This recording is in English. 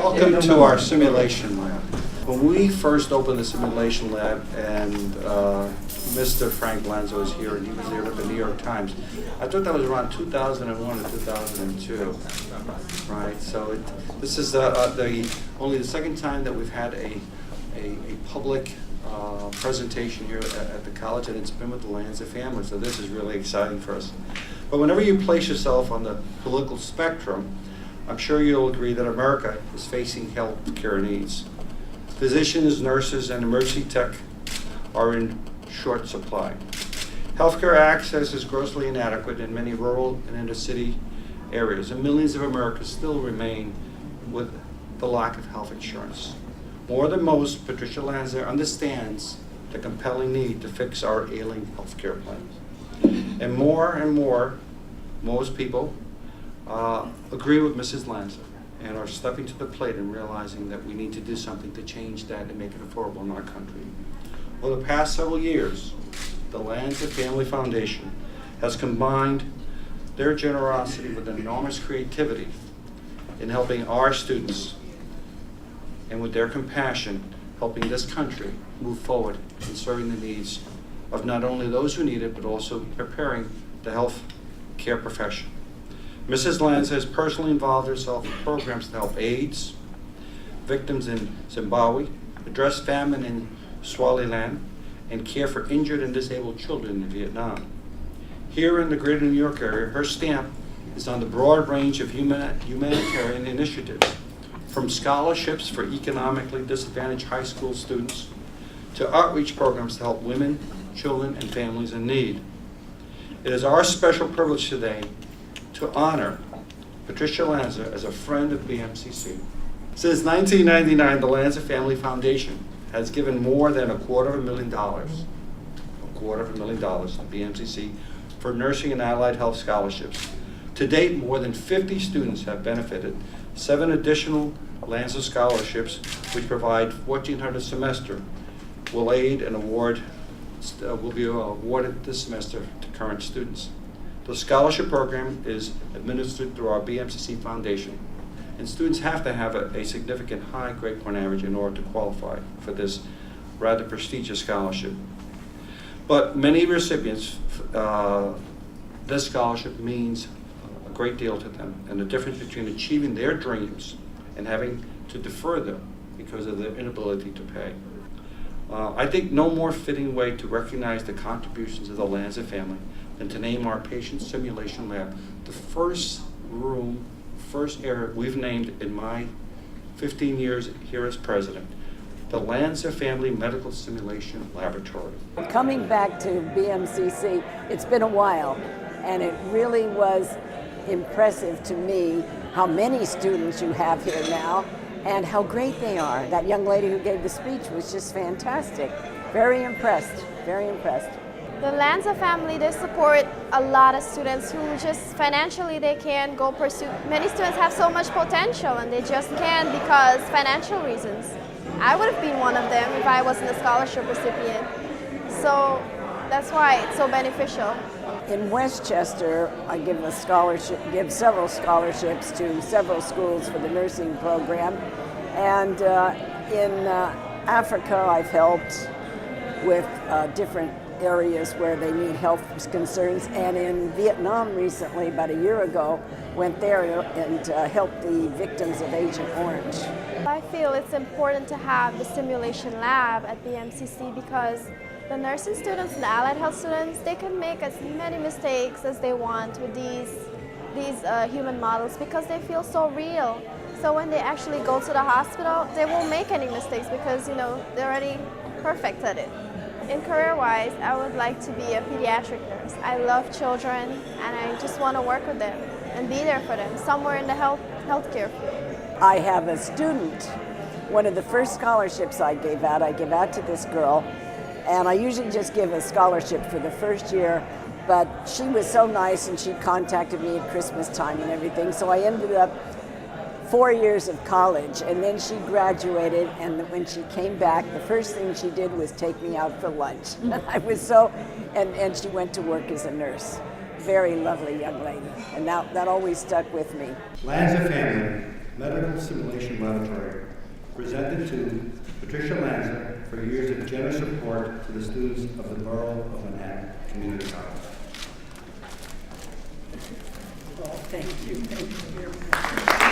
Welcome to our simulation lab. When we first opened the simulation lab and Mr. Frank Lanza was here and he was there with the New York Times, I thought that was around 2001 or 2002, right? So this is only the second time that we've had a public presentation here at the college, and it's been with the Lanza family, so this is really exciting for us. But whenever you place yourself on the political spectrum, I'm sure you'll agree that America is facing health care needs. Physicians, nurses, and emergency tech are in short supply. Healthcare access is grossly inadequate in many rural and inner city areas, and millions of Americans still remain with the lack of health insurance. More than most, Patricia Lanza understands the compelling need to fix our ailing healthcare plans. And more, most people agree with Mrs. Lanza and are stepping to the plate and realizing that we need to do something to change that and make it affordable in our country. Over the past several years, the Lanza Family Foundation has combined their generosity with enormous creativity in helping our students, and with their compassion, helping this country move forward in serving the needs of not only those who need it, but also preparing the health care profession. Mrs. Lanza has personally involved herself in programs to help AIDS victims in Zimbabwe, address famine in Swaziland, and care for injured and disabled children in Vietnam. Here in the greater New York area, her stamp is on the broad range of humanitarian initiatives, from scholarships for economically disadvantaged high school students to outreach programs to help women, children, and families in need. It is our special privilege today to honor Patricia Lanza as a friend of BMCC. Since 1999, the Lanza Family Foundation has given more than $250,000 to BMCC for nursing and allied health scholarships. To date, more than 50 students have benefited. 7 additional Lanza scholarships, which provide $1,400 a semester, will be awarded this semester to current students. The scholarship program is administered through our BMCC Foundation, and students have to have a significant high grade point average in order to qualify for this rather prestigious scholarship. But many recipients, this scholarship means a great deal to them, and the difference between achieving their dreams and having to defer them because of their inability to pay. I think no more fitting way to recognize the contributions of the Lanza family than to name our patient simulation lab the first area we've named in my 15 years here as president, the Lanza Family Medical Simulation Laboratory. Coming back to BMCC, it's been a while, and it really was impressive to me how many students you have here now and how great they are. That young lady who gave the speech was just fantastic. Very impressed, very impressed. The Lanza family, they support a lot of students who just financially they can't go pursue. Many students have so much potential and they just can't because financial reasons. I would have been one of them if I wasn't a scholarship recipient. So that's why it's so beneficial. In Westchester, I give several scholarships to several schools for the nursing program. And in Africa, I've helped with different areas where they need health concerns. And in Vietnam recently, about a year ago, went there and helped the victims of Agent Orange. I feel it's important to have the simulation lab at BMCC because the nursing students and the allied health students, they can make as many mistakes as they want with these human models because they feel so real. So when they actually go to the hospital, they won't make any mistakes because they're already perfect at it. In career-wise, I would like to be a pediatric nurse. I love children and I just want to work with them and be there for them somewhere in the healthcare field. I have a student, one of the first scholarships I gave out to this girl. And I usually just give a scholarship for the first year, but she was so nice and she contacted me at Christmas time and everything. So I ended up 4 years of college, and then she graduated, and when she came back, the first thing she did was take me out for lunch. I was and she went to work as a nurse. very lovely young lady, and that always stuck with me. Lanza Family Medical Simulation Laboratory, presented to Patricia Lanza for years of generous support to the students of the Borough of Manhattan Community College. Thank you very much.